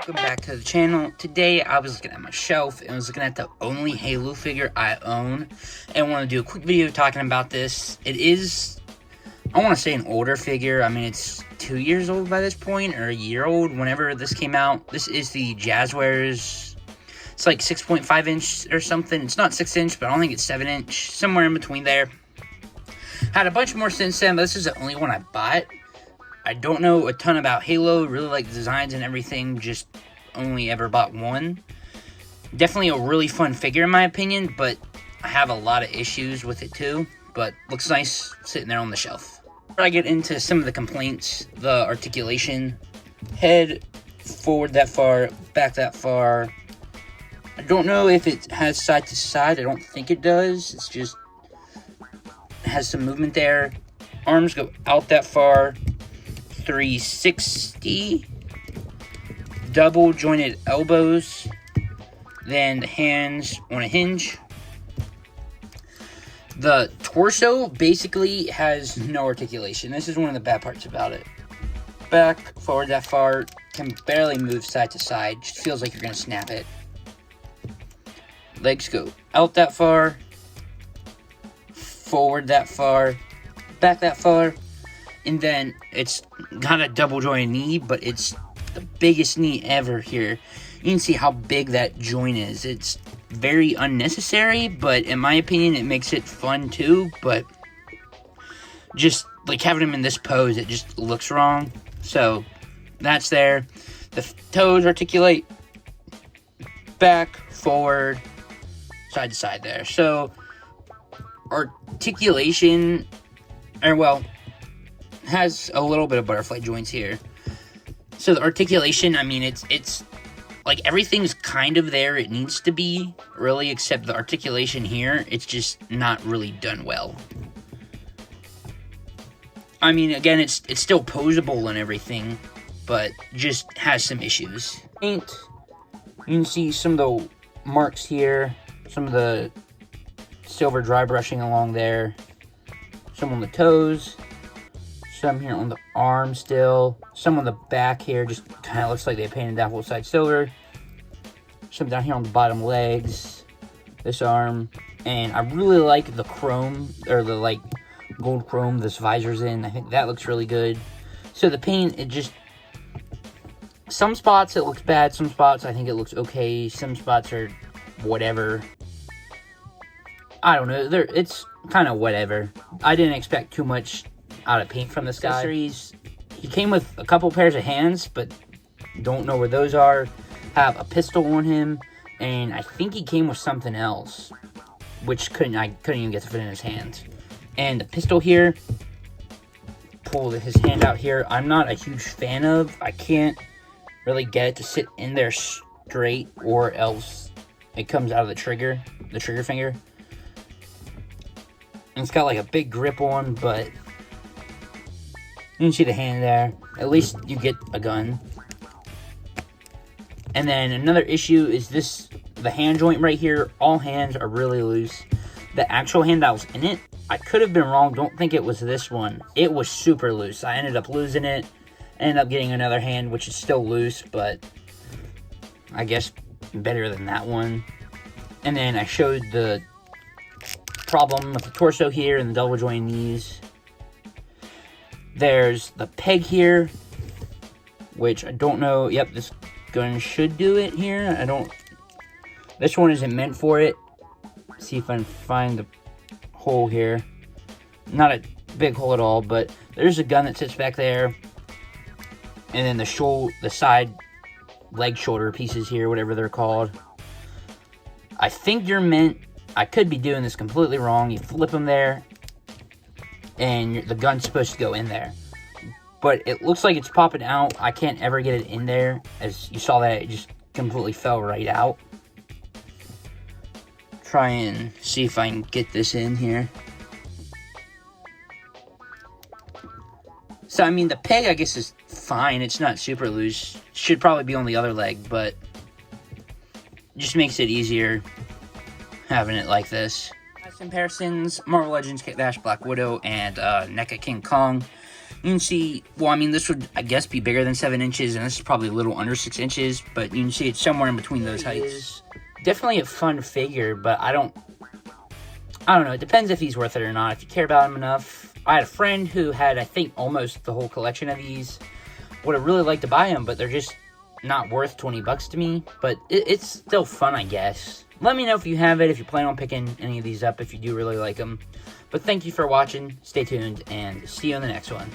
welcome back to the channel. Today I was looking at my shelf and was looking at the only Halo figure I own, and I want to do a quick video talking about this. It is, I want to say, an older figure. I mean, it's 2 years old by this point, or a year old whenever this came out. This is the Jazwares. It's like 6.5 inch or something. It's not 6 inch, but I don't think it's 7 inch, somewhere in between there. Had a bunch more since then, but this is the only one I bought. I don't know a ton about Halo, really like the designs and everything, just only ever bought one. Definitely a really fun figure in my opinion, but I have a lot of issues with it too, but looks nice sitting there on the shelf. Before I get into some of the complaints, the articulation, head forward that far, back that far. I don't know if it has side to side, I don't think it does, it's just has some movement there. Arms go out that far. 360, double jointed elbows, then the hands on a hinge. The torso basically has no articulation. This is one of the bad parts about it. Back, forward that far, can barely move side to side, just feels like you're gonna snap it. Legs go out that far, forward that far, back that far. And then it's got a double jointed knee, but it's the biggest knee ever here. You can see how big that joint is. It's very unnecessary, but in my opinion, it makes it fun too. But just like having him in this pose, it just looks wrong. So that's there. The toes articulate back, forward, side to side there. So articulation, or well, has a little bit of butterfly joints here. So the articulation, I mean, it's like everything's kind of there it needs to be, really, except the articulation here, it's just not really done well. I mean, again, it's still posable and everything, but just has some issues. Paint, you can see some of the marks here, some of the silver dry brushing along there, some on the toes, some here on the arm still. Some on the back here just kind of looks like they painted that whole side silver. Some down here on the bottom legs. This arm. And I really like the chrome, or the like gold chrome this visor's in. I think that looks really good. So the paint, it just, some spots it looks bad. Some spots I think it looks okay. Some spots are whatever. I don't know. It's kind of whatever. I didn't expect too much out of paint from this guy. Accessories, he came with a couple pairs of hands, but don't know where those are. Have a pistol on him, and I think he came with something else, which I couldn't even get to fit in his hands. And the pistol here, pull his hand out here. I'm not a huge fan of. I can't really get it to sit in there straight, or else it comes out of the trigger finger. And it's got like a big grip on, but you can see the hand there. At least you get a gun. And then another issue is this, the hand joint right here. All hands are really loose. The actual hand that was in it, I could have been wrong. Don't think it was this one. It was super loose. I ended up losing it. Ended up getting another hand, which is still loose, but I guess better than that one. And then I showed the problem with the torso here and the double jointed knees. There's the peg here, which I don't know. Yep, this gun should do it here. This one isn't meant for it. See if I can find the hole here. Not a big hole at all, but there's a gun that sits back there. And then the side leg shoulder pieces here, whatever they're called. I think you're meant, I could be doing this completely wrong. You flip them there, and the gun's supposed to go in there. But it looks like it's popping out. I can't ever get it in there. As you saw that, it just completely fell right out. Try and see if I can get this in here. So, I mean, the peg, I guess, is fine. It's not super loose. Should probably be on the other leg, but just makes it easier having it like this. Comparisons, Marvel Legends Kit Bash Black Widow, and NECA King Kong. You can see, well, I mean, this would, I guess, be bigger than 7 inches, and this is probably a little under 6 inches, but you can see it's somewhere in between those heights. Definitely a fun figure, but I don't know, it depends if he's worth it or not, if you care about him enough. I had a friend who had, I think, almost the whole collection of these. Would have really liked to buy them, but they're just not worth 20 bucks to me, but it's still fun, I guess. Let me know if you have it, if you plan on picking any of these up, if you do really like them. But thank you for watching, stay tuned, and see you on the next one.